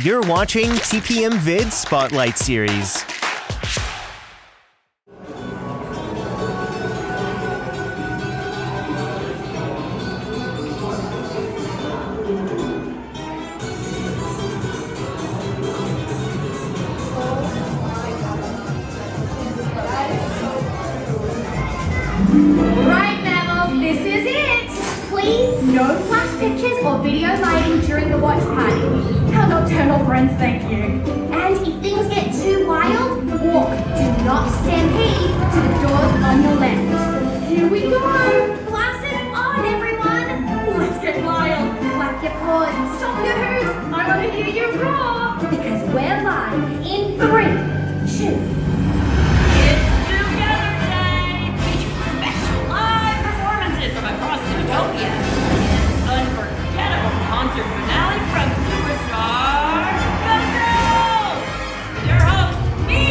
You're watching TPM Vid Spotlight Series. Right, mammals, this is it! Please, no flash pictures or video lighting during the watch party. Our nocturnal friends, thank you. And if things get too wild, walk. Do not stampede to the doors on your left. Here we go! Glasses on, everyone! Let's get wild. Clap your paws, stomp your hooves. I want to hear you roar! Because we're live in 3, 2, from across Zootopia. An unforgettable concert finale from Superstar Go! Your host, me,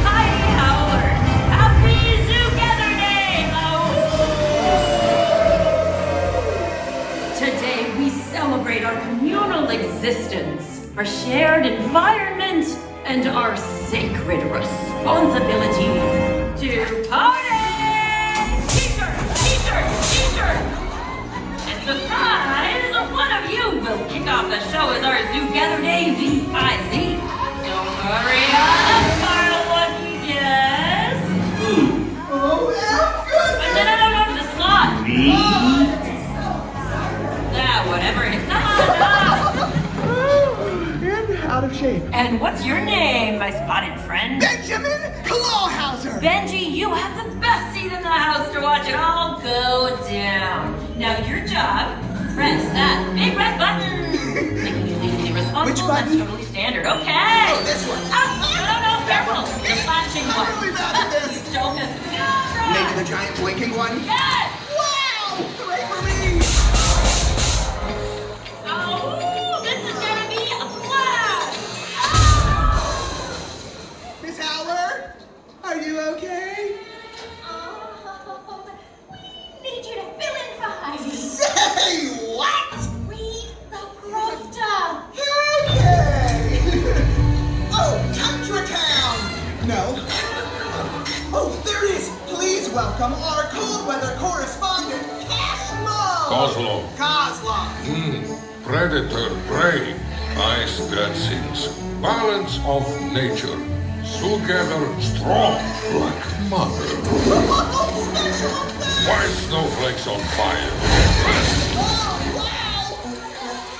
Heidi Howler. Happy Zoogether Day! Oh. Today we celebrate our communal existence, our shared environment, and our sacred responsibility to party! And surprise, one of you will kick off the show as our Zoogether Day VIZ. Don't worry, I'll lucky guess. Oh, No, the slot. Me? Whatever it is. No. And out of shape. And what's your name, my spotted friend? Benjamin Clawhauser! Benji, you have the best seat in the house to watch it all go down. Now your job, press that big red button. Making you legally responsible, Which button? that's totally standard. Okay. Oh, this one. No, careful. The flashing I'm one. really bad at this. Don't miss the camera. Maybe the giant blinking one? Yes. Wow! Hooray for me! Oh, this is gonna be a blast. Miss Howler? Are you okay? we need you to fill in for Heidi. Say what? Read the prompter. Okay! Oh, Tundra Town! No. Oh, there it is! Please welcome our cold weather correspondent, Cashmo! Kozlov! Predator, prey, ice dancings, balance of nature, Zoogether strong like mother, Special effects! white snowflakes on fire. Oh, wow!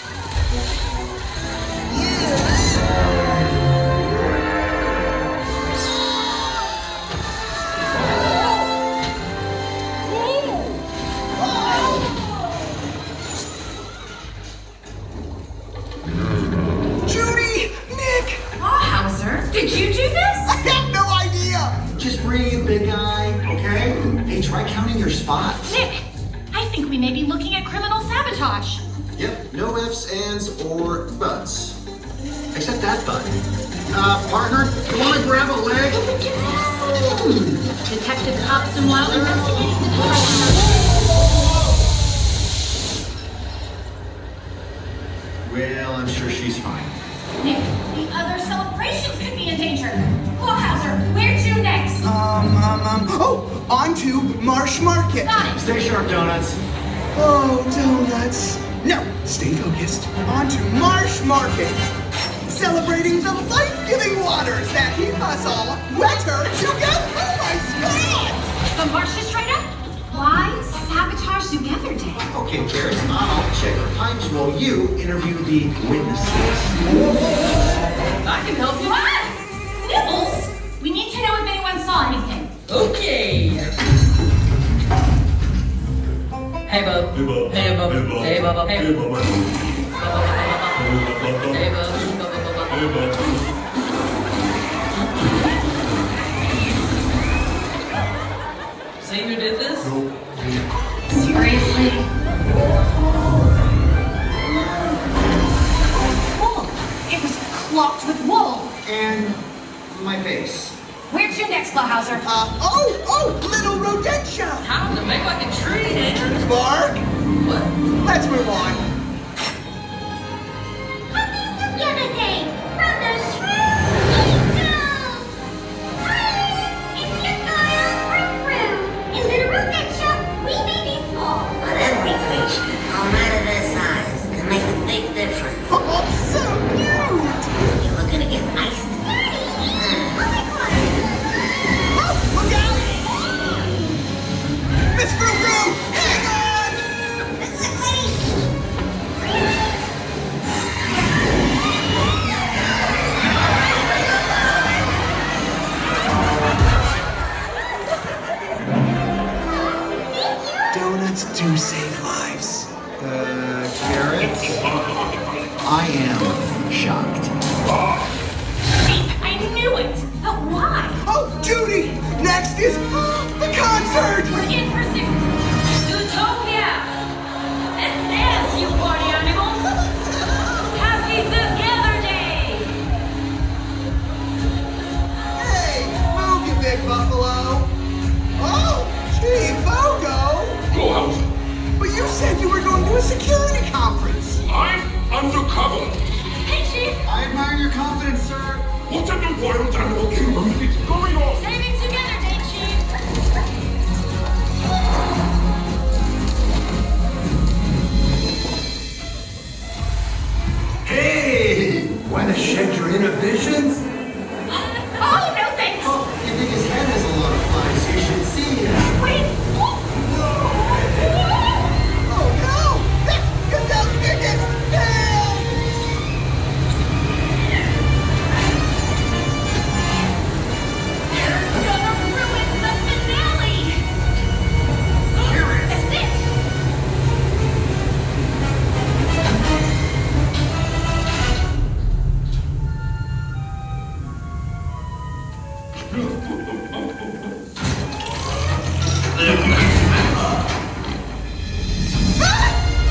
Judy! Nick! Hauser, did you do this? I have no idea! Just breathe, big guy, okay? Hey, try counting your spots. Nick, I think we may be looking at criminal sabotage. Yep, no ifs, ands, or buts. Except that button. Partner, you want to grab a leg? Detective Cops and Wild investigating the destruction. Well, I'm sure she's fine. Nick, the other celebrations could be in danger. Clawhauser, where to next? Oh, on to Marsh Market. Got it. Stay sharp, donuts. Oh, donuts. No, stay focused. On to Marsh Market. Celebrating the life-giving waters that keep us all wetter together. Oh my God! The marsh is straight up. Why sabotage Zoogether Day? Okay, Garrett, I'll check our times while you interview the witnesses. I can help you. What? Nibbles? We need to know if anyone saw anything. Okay. Hey, bub. Hey, bub. Hey, bub. Hey, bub. Hey, bub. See who did this? Seriously? Wool. It was clocked with wool. And my face. Where to next, Clawhauser? Little rodentia. Time to make like a tree. Bark. What? Let's move on. Happy Zoogether Day! Shocked. I knew it! But why? Oh, Judy! Next is the concert! We're in pursuit! Zootopia! Let's dance, you party animals! Happy Zoogether Day! Hey, move, you big buffalo! Oh, gee, Bogo! Go out. But you said you were going to a security conference! I'm undercover. Hey, Chief! I admire your confidence, sir. What in the wild animal kingdom is going on? Saving Zoogether Day, Chief! Hey! Want to shed your inhibitions? Oh, no thanks! Oh, you think his head has a lot of flies? You should see him. Wait! Oh no! That's Gazelle's biggest fail! They're gonna ruin the finale! That's it!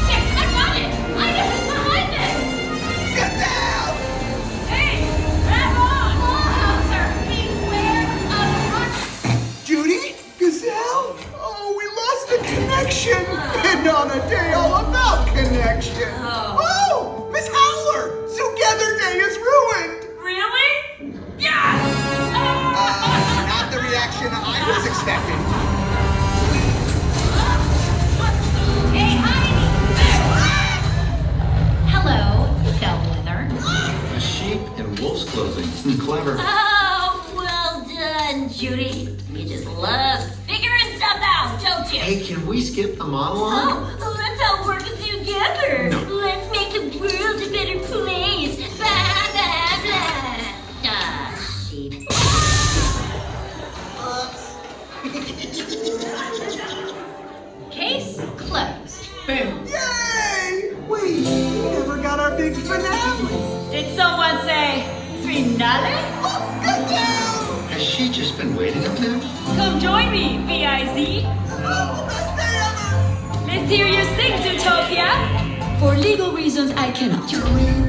Yes, I got it! I know who's behind this! Gazelle! Hey! Grab on! Sir, beware of rock. Judy? Gazelle? Oh, we lost the connection! And on a day all about connection! Oh, Miss Howler! Zoogether Day is ruined! Really? Yes! Not the reaction I was expecting. Hey, Heidi! Hello, Bellwether. A sheep in wolf's clothing. Clever. Oh, well done, Judy. You just love figuring stuff out, don't you? Hey, can we skip the monologue? Oh, let's all work together. Let's make the world a better place. Blah, blah, blah. Sheep. Case closed. Boom. Yay! Wait, we never got our big finale! Did someone say finale? Oh, Gazelle! Has she just been waiting up there? Come join me, VIZ. Oh, best day ever! Let's hear you sing, Zootopia. For legal reasons, I cannot. Dream